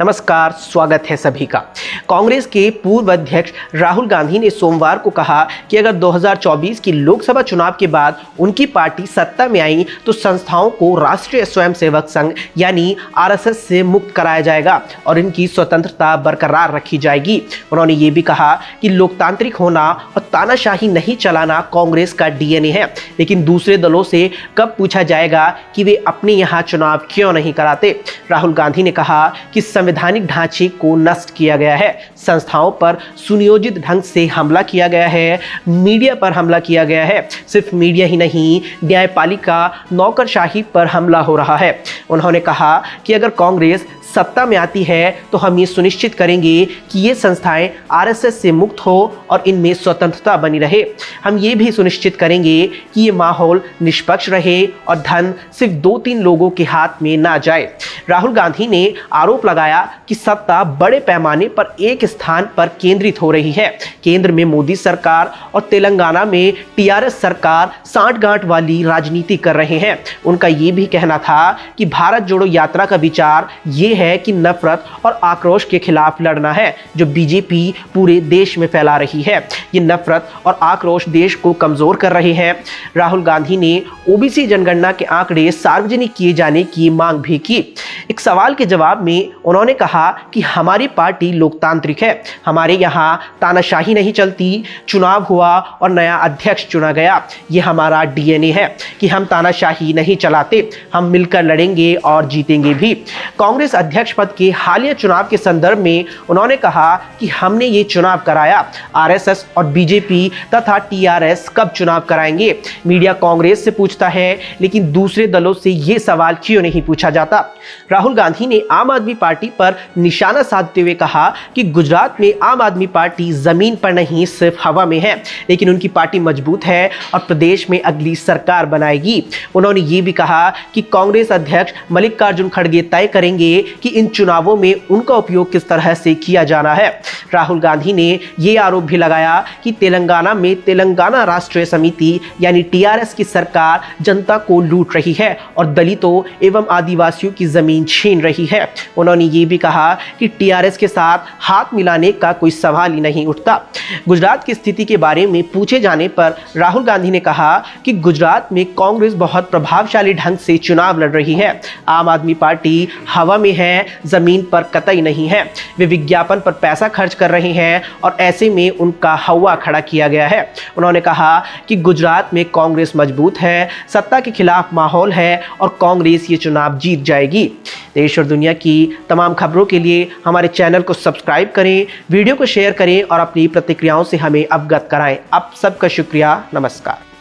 नमस्कार, स्वागत है सभी का। कांग्रेस के पूर्व अध्यक्ष राहुल गांधी ने सोमवार को कहा कि अगर 2024 की लोकसभा चुनाव के बाद उनकी पार्टी सत्ता में आई तो संस्थाओं को राष्ट्रीय स्वयंसेवक संघ यानी आरएसएस से मुक्त कराया जाएगा और इनकी स्वतंत्रता बरकरार रखी जाएगी। उन्होंने ये भी कहा कि लोकतांत्रिक होना और तानाशाही नहीं चलाना कांग्रेस का डीएनए है, लेकिन दूसरे दलों से कब पूछा जाएगा कि वे अपने यहाँ चुनाव क्यों नहीं कराते। राहुल गांधी ने कहा कि संवैधानिक ढांचे को नष्ट किया गया है, संस्थाओं पर सुनियोजित ढंग से हमला किया गया है, मीडिया पर हमला किया गया है। सिर्फ मीडिया ही नहीं, न्यायपालिका नौकरशाही पर हमला हो रहा है। उन्होंने कहा कि अगर कांग्रेस सत्ता में आती है तो हम ये सुनिश्चित करेंगे कि ये संस्थाएं आरएसएस से मुक्त हो और इनमें स्वतंत्रता बनी रहे। हम ये भी सुनिश्चित करेंगे कि ये माहौल निष्पक्ष रहे और धन सिर्फ 2-3 लोगों के हाथ में ना जाए। राहुल गांधी ने आरोप लगाया कि सत्ता बड़े पैमाने पर एक स्थान पर केंद्रित हो रही है। केंद्र में मोदी सरकार और तेलंगाना में टीआरएस सरकार सांठगांठ वाली राजनीति कर रहे हैं। उनका ये भी कहना था कि भारत जोड़ो यात्रा का विचार ये है कि नफरत और आक्रोश के खिलाफ लड़ना है, जो बीजेपी पूरे देश में फैला रही है। ये नफरत और आक्रोश देश को कमजोर कर रहे हैं। राहुल गांधी ने ओबीसी जनगणना के आंकड़े सार्वजनिक किए जाने की मांग भी की। एक सवाल के जवाब में उन्होंने कहा कि हमारी पार्टी लोकतांत्रिक है, हमारे यहाँ तानाशाही नहीं चलती। चुनाव हुआ और नया अध्यक्ष चुना गया, ये हमारा डीएनए है कि हम तानाशाही नहीं चलाते, हम मिलकर लड़ेंगे और जीतेंगे भी। कांग्रेस अध्यक्ष पद के हालिया चुनाव के संदर्भ में उन्होंने कहा कि हमने ये चुनाव कराया, आरएसएस और बीजेपी तथा टीआरएस कब चुनाव कराएंगे। मीडिया कांग्रेस से पूछता है, लेकिन दूसरे दलों से ये सवाल क्यों नहीं पूछा जाता। राहुल गांधी ने आम आदमी पार्टी पर निशाना साधते हुए कहा कि गुजरात में आम आदमी पार्टी जमीन पर नहीं सिर्फ हवा में है, लेकिन उनकी पार्टी मजबूत है और प्रदेश में अगली सरकार बनाएगी। उन्होंने ये भी कहा कि कांग्रेस अध्यक्ष मल्लिकार्जुन खड़गे तय करेंगे कि इन चुनावों में उनका उपयोग किस तरह से किया जाना है। राहुल गांधी ने यह आरोप भी लगाया कि तेलंगाना में तेलंगाना राष्ट्रीय समिति यानी टीआरएस की सरकार जनता को लूट रही है और दलितों एवं आदिवासियों की जमीन छीन रही है। उन्होंने ये भी कहा कि टीआरएस के साथ हाथ मिलाने का कोई सवाल ही नहीं उठता। गुजरात की स्थिति के बारे में पूछे जाने पर राहुल गांधी ने कहा कि गुजरात में कांग्रेस बहुत प्रभावशाली ढंग से चुनाव लड़ रही है। आम आदमी पार्टी हवा में है, जमीन पर कतई नहीं है। वे विज्ञापन पर पैसा खर्च कर रहे हैं और ऐसे में उनका हवा खड़ा किया गया है। उन्होंने कहा कि गुजरात में कांग्रेस मजबूत है, सत्ता के खिलाफ माहौल है और कांग्रेस ये चुनाव जीत जाएगी। देश और दुनिया की तमाम खबरों के लिए हमारे चैनल को सब्सक्राइब करें, वीडियो को शेयर करें और अपनी प्रतिक्रियाओं से हमें अवगत कराएं। आप सबका शुक्रिया। नमस्कार।